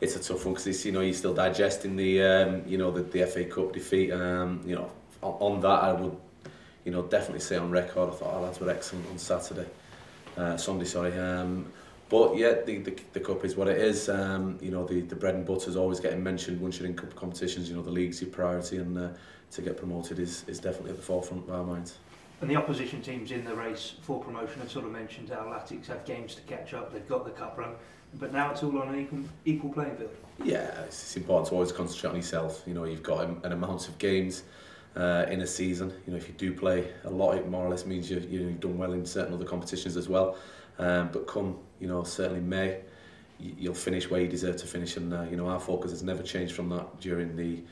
it's a tough one because you're still digesting the FA Cup defeat. On that I would definitely say on record I thought our lads were excellent on Sunday, sorry. But yeah, the cup is what it is. The bread and butter is always getting mentioned once you're in cup competitions. The league's your priority, and to get promoted is definitely at the forefront of our minds. And the opposition teams in the race for promotion have sort of mentioned how Latics have games to catch up. They've got the cup run, but now it's all on an equal playing field. Yeah, it's important to always concentrate on yourself. You've got an amount of games in a season. If you do play a lot, it more or less means you've done well in certain other competitions as well. But come certainly May, you'll finish where you deserve to finish, and our focus has never changed from that during the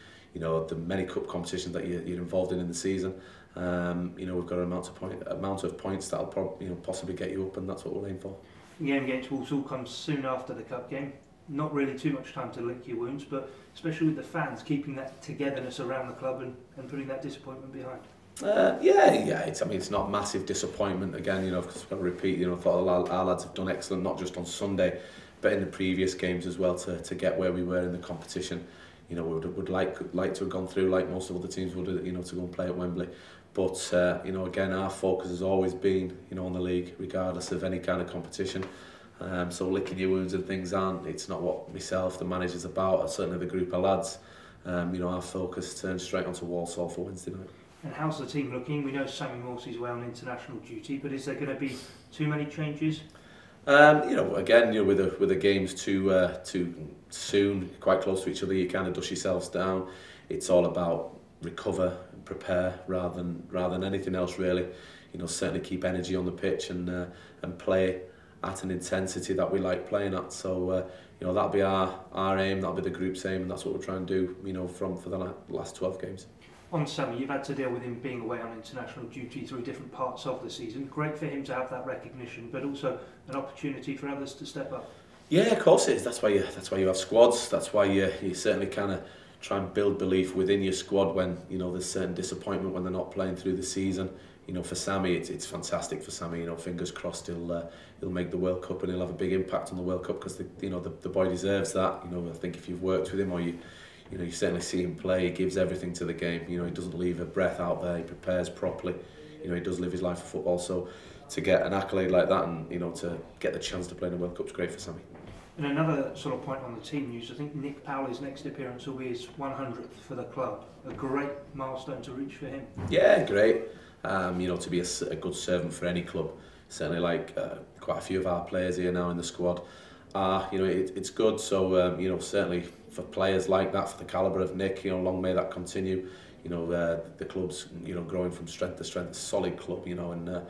many cup competitions that you're involved in the season. We've got an amount of points that'll possibly get you up, and that's what we'll aim for. The game against Walsall comes soon after the cup game. Not really too much time to lick your wounds, but especially with the fans, keeping that togetherness around the club and putting that disappointment behind. It's not massive disappointment again. Because I've got to repeat. I thought our lads have done excellent, not just on Sunday, but in the previous games as well to get where we were in the competition. We would like to have gone through like most of other teams would, to go and play at Wembley. But again, our focus has always been, on the league, regardless of any kind of competition. So licking your wounds and things it's not what myself, the manager's about, or certainly the group of lads. Our focus turns straight onto Walsall for Wednesday night. And how's the team looking? We know Samy Morsy is away on international duty, but is there going to be too many changes? Again, with the games too soon, quite close to each other, you kind of dust yourselves down. It's all about recover and prepare rather than anything else really. Certainly keep energy on the pitch and play at an intensity that we like playing at. So that'll be our aim, that'll be the group's aim, and that's what we're trying to do. For the last 12 games. On Samy, you've had to deal with him being away on international duty through different parts of the season. Great for him to have that recognition, but also an opportunity for others to step up. Yeah, of course it is. That's why you have squads. That's why you certainly kind of try and build belief within your squad when there's certain disappointment when they're not playing through the season. For Samy, it's fantastic for Samy. Fingers crossed he'll make the World Cup and he'll have a big impact on the World Cup because the boy deserves that. I think if you've worked with him or you certainly see him play, he gives everything to the game. He doesn't leave a breath out there, he prepares properly. He does live his life for football. So to get an accolade like that and, to get the chance to play in the World Cup is great for Samy. And another sort of point on the team news, I think Nick Powell, his next appearance will be his 100th for the club. A great milestone to reach for him. Yeah, great. To be a good servant for any club. Certainly quite a few of our players here now in the squad are, it's good. So, certainly for players like that, for the calibre of Nick, long may that continue. The club's, growing from strength to strength, a solid club, and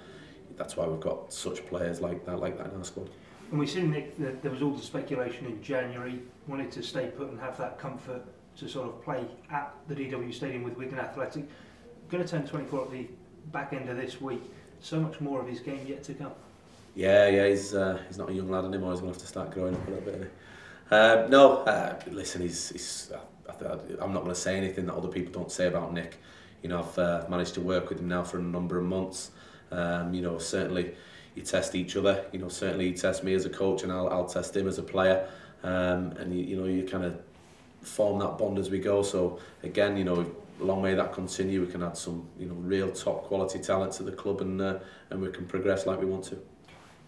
that's why we've got such players like that in our squad. And we've seen Nick, there was all the speculation in January, wanted to stay put and have that comfort to sort of play at the DW Stadium with Wigan Athletic. Going to turn 24 at the back end of this week. So much more of his game yet to come. Yeah, he's not a young lad anymore. He's going to have to start growing up a little bit. Listen, I'm not going to say anything that other people don't say about Nick. I've managed to work with him now for a number of months. Certainly you test each other. Certainly you test me as a coach, and I'll test him as a player. And you kind of form that bond as we go. So again, long may that continue. We can add some, real top quality talent to the club, and we can progress like we want to.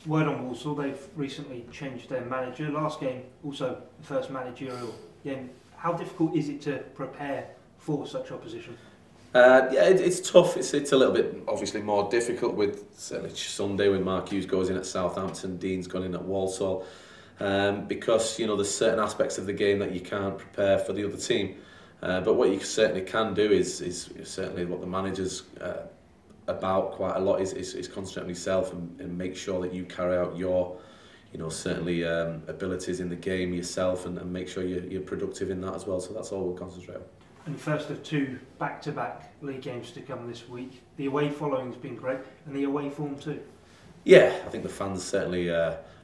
Word on Walsall, they've recently changed their manager. Last game, also the first managerial game. How difficult is it to prepare for such opposition? It's tough. It's a little bit obviously more difficult with certainly Sunday when Mark Hughes goes in at Southampton, Dean's gone in at Walsall, because there's certain aspects of the game that you can't prepare for the other team. But what you certainly can do is certainly what the manager's about quite a lot is concentrate on yourself and make sure that you carry out your certainly abilities in the game yourself and make sure you're productive in that as well. So that's all we'll concentrate on. And first of two back-to-back league games to come this week. The away following's been great, and the away form too. Yeah, I think the fans certainly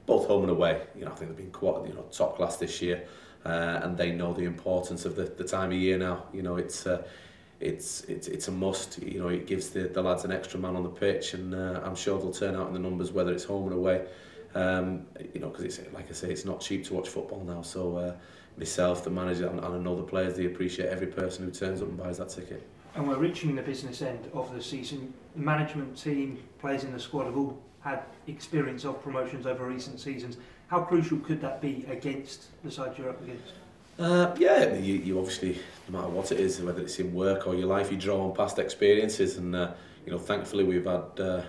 both home and away. I think they've been quite top class this year, and they know the importance of the time of year now. It's a must. It gives the lads an extra man on the pitch, and I'm sure they'll turn out in the numbers whether it's home and away. Because it's like I say, it's not cheap to watch football now. So myself, the manager, and I know the players, they appreciate every person who turns up and buys that ticket. And we're reaching the business end of the season. The management team, players in the squad have all had experience of promotions over recent seasons. How crucial could that be against the side you're up against? Yeah, you obviously, no matter what it is, whether it's in work or your life, you draw on past experiences, and you know, thankfully we've had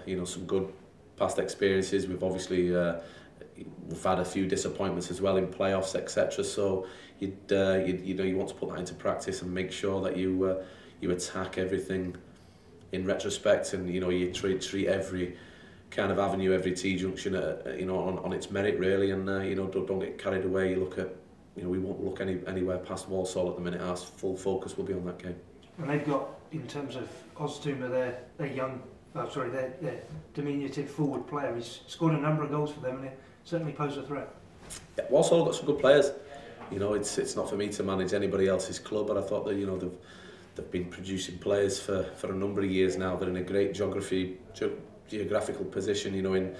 you know, some good past experiences. We've obviously we've had a few disappointments as well in playoffs, etc. So you know, you want to put that into practice and make sure that you attack everything in retrospect, and you know, you treat every kind of avenue, every T-junction, you know, on its merit really, and you know, don't get carried away. You look at, you know, we won't look anywhere past Walsall at the minute. Our full focus will be on that game. And they've got, in terms of Oztumer, their young, their diminutive forward player. He's scored a number of goals for them, and it certainly poses a threat. Yeah, Walsall got some good players. You know, it's not for me to manage anybody else's club, but I thought that, you know, they've been producing players for a number of years now. They're in a great geographical position, you know, in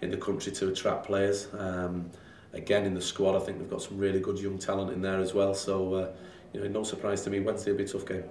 the country to attract players. Again, in the squad, I think they've got some really good young talent in there as well. So, you know, no surprise to me, Wednesday will be a tough game.